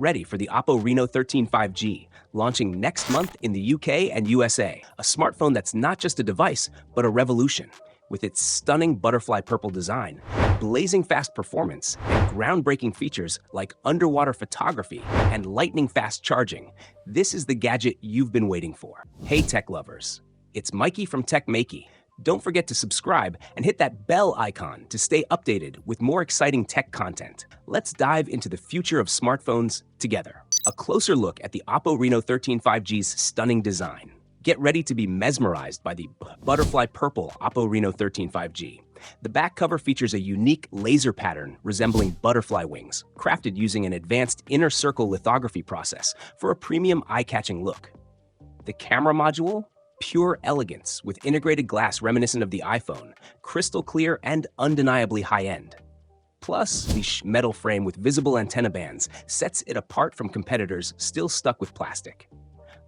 ready for the OPPO Reno 13 5G, launching next month in the UK and USA. A smartphone that's not just a device, but a revolution. With its stunning butterfly purple design, blazing fast performance, and groundbreaking features like underwater photography and lightning-fast charging, this is the gadget you've been waiting for. Hey tech lovers, it's Maiky from techmaiky. Don't forget to subscribe and hit that bell icon to stay updated with more exciting tech content. Let's dive into the future of smartphones together. A closer look at the OPPO Reno 13 5G's stunning design. Get ready to be mesmerized by the butterfly purple OPPO Reno 13 5G. The back cover features a unique laser pattern resembling butterfly wings, crafted using an advanced inner circle lithography process for a premium eye-catching look. The camera module? Pure elegance with integrated glass reminiscent of the iPhone, crystal clear and undeniably high-end. Plus, the metal frame with visible antenna bands sets it apart from competitors still stuck with plastic.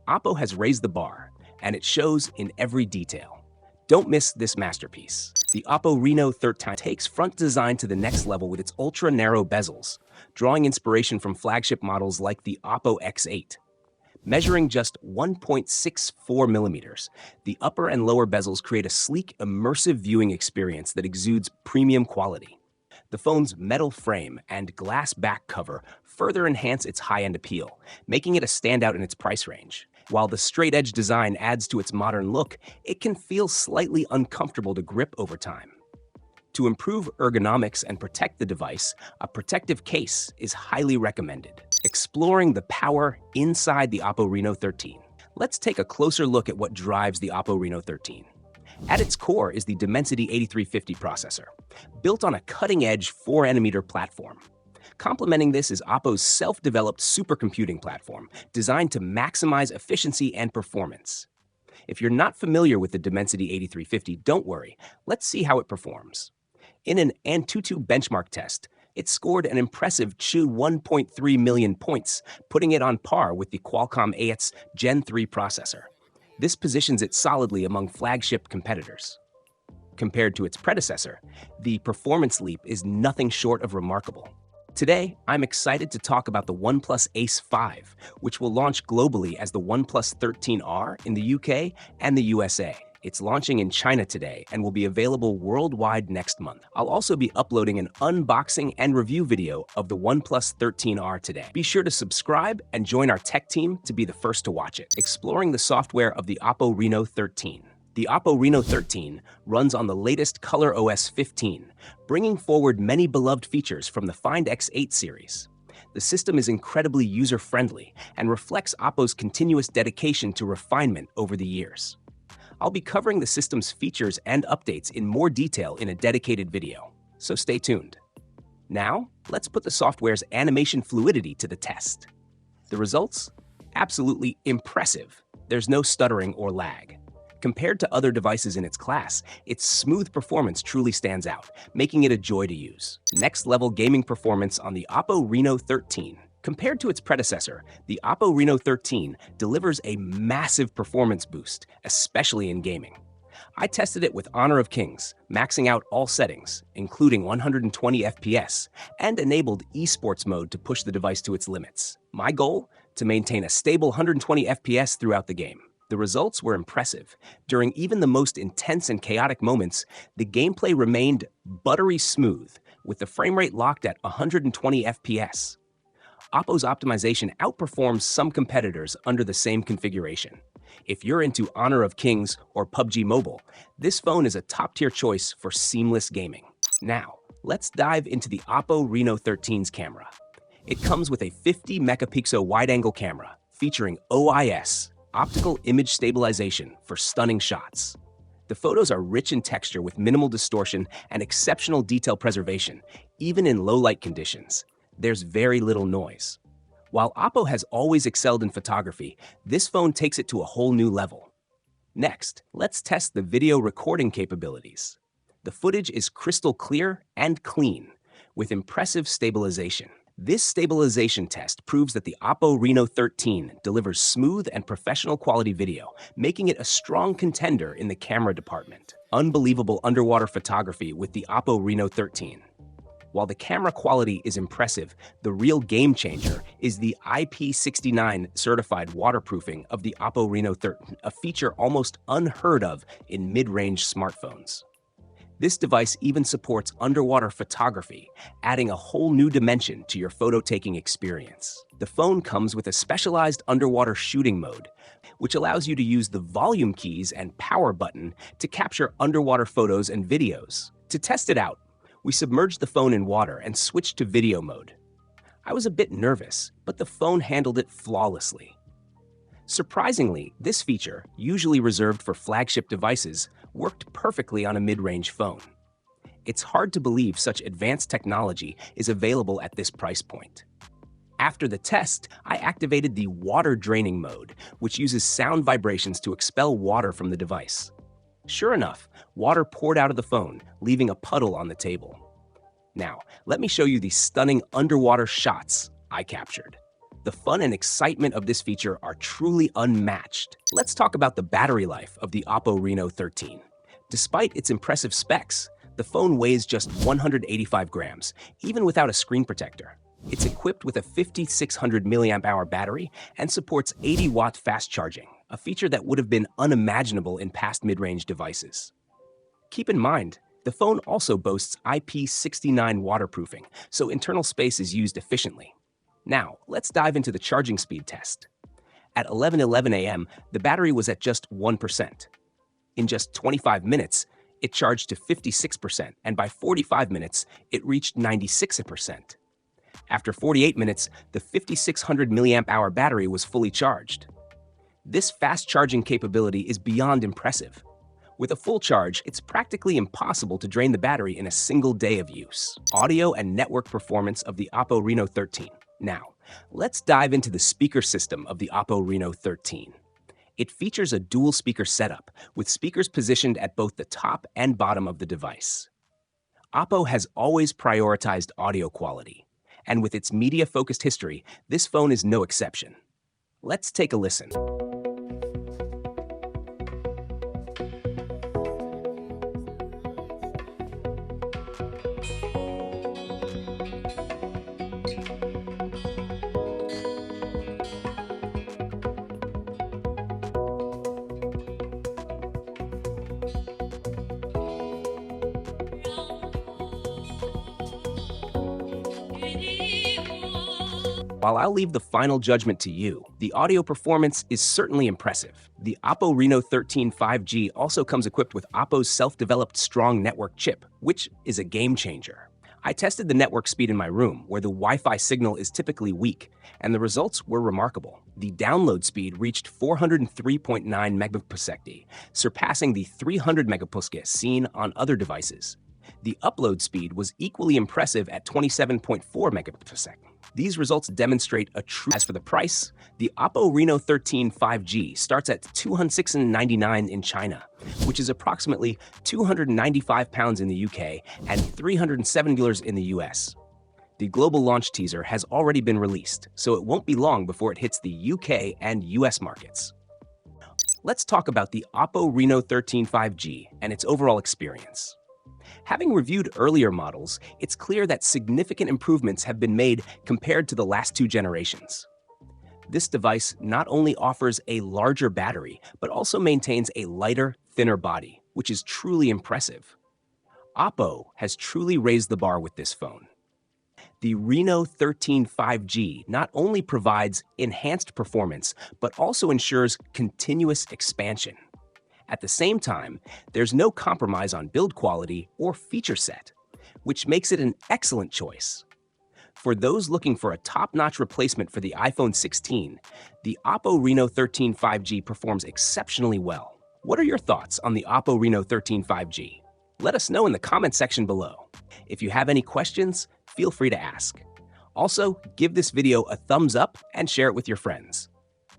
OPPO has raised the bar, and it shows in every detail. Don't miss this masterpiece. The OPPO Reno 13 takes front design to the next level with its ultra-narrow bezels, drawing inspiration from flagship models like the OPPO X8. Measuring just 1.64 millimeters, the upper and lower bezels create a sleek, immersive viewing experience that exudes premium quality. The phone's metal frame and glass back cover further enhance its high-end appeal, making it a standout in its price range. While the straight-edge design adds to its modern look, it can feel slightly uncomfortable to grip over time. To improve ergonomics and protect the device, a protective case is highly recommended. Exploring the power inside the OPPO Reno 13. Let's take a closer look at what drives the OPPO Reno 13. At its core is the Dimensity 8350 processor, built on a cutting-edge 4nm platform. Complementing this is OPPO's self-developed supercomputing platform, designed to maximize efficiency and performance. If you're not familiar with the Dimensity 8350, don't worry. Let's see how it performs. In an Antutu benchmark test, it scored an impressive 1.3 million points, putting it on par with the Qualcomm AX Gen 3 processor. This positions it solidly among flagship competitors. Compared to its predecessor, the performance leap is nothing short of remarkable. Today, I'm excited to talk about the OnePlus Ace 5, which will launch globally as the OnePlus 13R in the UK and the USA. It's launching in China today and will be available worldwide next month. I'll also be uploading an unboxing and review video of the OnePlus 13R today. Be sure to subscribe and join our tech team to be the first to watch it. Exploring the software of the OPPO Reno 13. The OPPO Reno 13 runs on the latest ColorOS 15, bringing forward many beloved features from the Find X8 series. The system is incredibly user-friendly and reflects OPPO's continuous dedication to refinement over the years. I'll be covering the system's features and updates in more detail in a dedicated video, so stay tuned. Now, let's put the software's animation fluidity to the test. The results? Absolutely impressive. There's no stuttering or lag. Compared to other devices in its class, its smooth performance truly stands out, making it a joy to use. Next-level gaming performance on the OPPO Reno 13. Compared to its predecessor, the OPPO Reno 13 delivers a massive performance boost, especially in gaming. I tested it with Honor of Kings, maxing out all settings, including 120 FPS, and enabled esports mode to push the device to its limits. My goal? To maintain a stable 120 FPS throughout the game. The results were impressive. During even the most intense and chaotic moments, the gameplay remained buttery smooth, with the frame rate locked at 120 FPS. OPPO's optimization outperforms some competitors under the same configuration. If you're into Honor of Kings or PUBG Mobile, this phone is a top-tier choice for seamless gaming. Now, let's dive into the OPPO Reno 13's camera. It comes with a 50-megapixel wide-angle camera featuring OIS, optical image stabilization, for stunning shots. The photos are rich in texture with minimal distortion and exceptional detail preservation, even in low-light conditions. There's very little noise. While OPPO has always excelled in photography, this phone takes it to a whole new level. Next, let's test the video recording capabilities. The footage is crystal clear and clean, with impressive stabilization. This stabilization test proves that the OPPO Reno 13 delivers smooth and professional quality video, making it a strong contender in the camera department. Unbelievable underwater photography with the OPPO Reno 13. While the camera quality is impressive, the real game changer is the IP69 certified waterproofing of the OPPO Reno 13, a feature almost unheard of in mid-range smartphones. This device even supports underwater photography, adding a whole new dimension to your photo-taking experience. The phone comes with a specialized underwater shooting mode, which allows you to use the volume keys and power button to capture underwater photos and videos. To test it out, we submerged the phone in water and switched to video mode. I was a bit nervous, but the phone handled it flawlessly. Surprisingly, this feature, usually reserved for flagship devices, worked perfectly on a mid-range phone. It's hard to believe such advanced technology is available at this price point. After the test, I activated the water draining mode, which uses sound vibrations to expel water from the device. Sure enough, water poured out of the phone, leaving a puddle on the table. Now, let me show you the stunning underwater shots I captured. The fun and excitement of this feature are truly unmatched. Let's talk about the battery life of the OPPO Reno 13. Despite its impressive specs, the phone weighs just 185 grams, even without a screen protector. It's equipped with a 5600 mAh battery and supports 80-watt fast charging, a feature that would have been unimaginable in past mid-range devices. Keep in mind, the phone also boasts IP69 waterproofing, so internal space is used efficiently. Now, let's dive into the charging speed test. At 11:11 a.m., the battery was at just 1%. In just 25 minutes, it charged to 56%, and by 45 minutes, it reached 96%. After 48 minutes, the 5600 mAh battery was fully charged. This fast charging capability is beyond impressive. With a full charge, it's practically impossible to drain the battery in a single day of use. Audio and network performance of the OPPO Reno 13. Now, let's dive into the speaker system of the OPPO Reno 13. It features a dual speaker setup, with speakers positioned at both the top and bottom of the device. OPPO has always prioritized audio quality, and with its media-focused history, this phone is no exception. Let's take a listen. While I'll leave the final judgment to you, the audio performance is certainly impressive. The OPPO Reno 13 5G also comes equipped with OPPO's self-developed strong network chip, which is a game changer. I tested the network speed in my room, where the Wi-Fi signal is typically weak, and the results were remarkable. The download speed reached 403.9 Mbps, surpassing the 300 Mbps seen on other devices. The upload speed was equally impressive at 27.4 Mbps. These results demonstrate a true. As for the price, the OPPO Reno 13 5G starts at $206.99 in China, which is approximately £295 in the UK and $307 in the US. The global launch teaser has already been released, so it won't be long before it hits the UK and US markets. Let's talk about the OPPO Reno 13 5G and its overall experience. Having reviewed earlier models, it's clear that significant improvements have been made compared to the last two generations. This device not only offers a larger battery, but also maintains a lighter, thinner body, which is truly impressive. OPPO has truly raised the bar with this phone. The Reno 13 5G not only provides enhanced performance, but also ensures continuous expansion. At the same time, there's no compromise on build quality or feature set, which makes it an excellent choice. For those looking for a top-notch replacement for the iPhone 16, the OPPO Reno 13 5G performs exceptionally well. What are your thoughts on the OPPO Reno 13 5G? Let us know in the comment section below. If you have any questions, feel free to ask. Also, give this video a thumbs up and share it with your friends.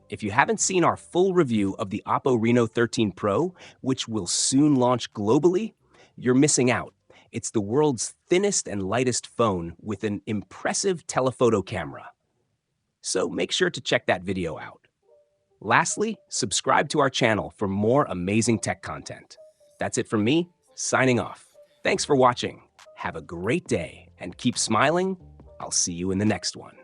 If you haven't seen our full review of the OPPO Reno 13 Pro, which will soon launch globally, you're missing out. It's the world's thinnest and lightest phone with an impressive telephoto camera. So make sure to check that video out. Lastly, subscribe to our channel for more amazing tech content. That's it from me, signing off. Thanks for watching. Have a great day and keep smiling. I'll see you in the next one.